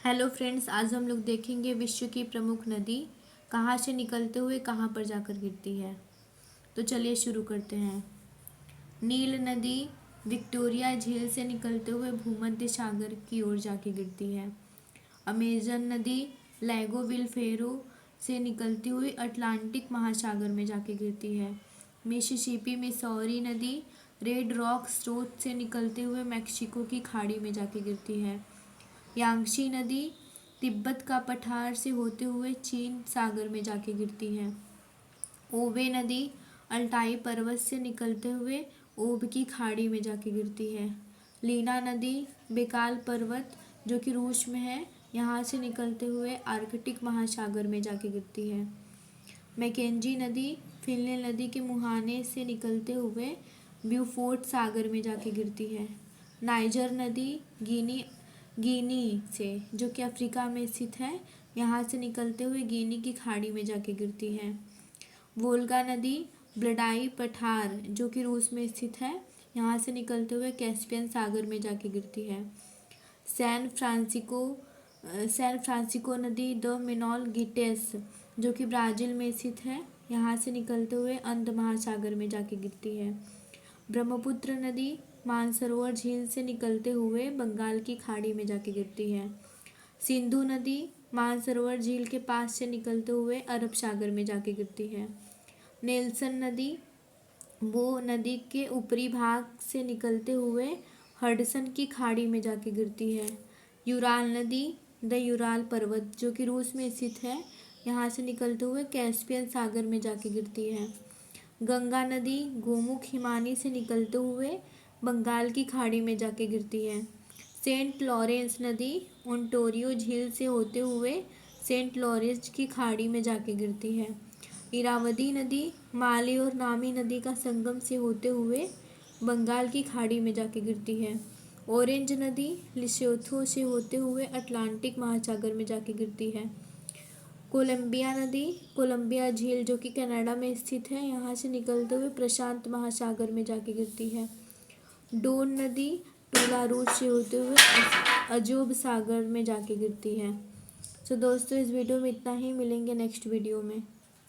Hello friends, आज हम लोग देखेंगे विश्व की प्रमुख नदी कहाँ से निकलते हुए कहाँ पर जाकर गिरती है। तो चलिए शुरू करते हैं। नील नदी विक्टोरिया झील से निकलते हुए भूमध्य सागर की ओर जाके गिरती है। अमेजन नदी लैगो विलफेरो से निकलती हुई अटलांटिक महासागर में जाके गिरती है। मिसिसिपी मिसौरी नदी रेड रॉक स्रोत से निकलते हुए मैक्सिको की खाड़ी में जाके गिरती है। यांगशी नदी तिब्बत का पठार से होते हुए चीन सागर में जाके गिरती है। ओबे नदी अल्टाई पर्वत से निकलते हुए ओब की खाड़ी में जाके गिरती है। लीना नदी बेकाल पर्वत जो कि रूस में है, यहाँ से निकलते हुए आर्कटिक महासागर में जाके गिरती है। मैकेंजी नदी फिनलैंड नदी के मुहाने से निकलते हुए ब्यूफोर्ट सागर में जाके गिरती है। नाइजर नदी गिनी से, जो कि अफ्रीका में स्थित है, यहाँ से निकलते हुए गिनी की खाड़ी में जाके गिरती है। वोल्गा नदी ब्लडाई पठार जो कि रूस में स्थित है, यहाँ से निकलते हुए कैस्पियन सागर में जाके गिरती है। सैन फ्रांसिस्को नदी द मिनोल गिटेस जो कि ब्राज़ील में स्थित है, यहाँ से निकलते हुए अंध महासागर में जाके गिरती है। ब्रह्मपुत्र नदी मानसरोवर झील से निकलते हुए बंगाल की खाड़ी में जाके गिरती है। सिंधु नदी मानसरोवर झील के पास से निकलते हुए अरब सागर में जाके गिरती है। नेल्सन नदी वो नदी के ऊपरी भाग से निकलते हुए हडसन की खाड़ी में जाके गिरती है। यूराल नदी द यूराल पर्वत जो कि रूस में स्थित है, यहाँ से निकलते हुए कैस्पियन सागर में जाके गिरती है। गंगा नदी गोमुख हिमानी से निकलते हुए बंगाल की खाड़ी में जाके गिरती है। सेंट लॉरेंस नदी ओंटारियो झील से होते हुए सेंट लॉरेंस की खाड़ी में जाके गिरती है। इरावदी नदी माली और नामी नदी का संगम से होते हुए बंगाल की खाड़ी में जाके गिरती है। ऑरेंज नदी लिसोथो से होते हुए अटलांटिक महासागर में जाके गिरती है। कोलंबिया नदी कोलंबिया झील जो कि कनाडा में स्थित है, यहाँ से निकलते हुए प्रशांत महासागर में जाके गिरती है। डोन नदी टूलारूस से होते हुए अजोब सागर में जाके गिरती है। दोस्तों, इस वीडियो में इतना ही। मिलेंगे नेक्स्ट वीडियो में।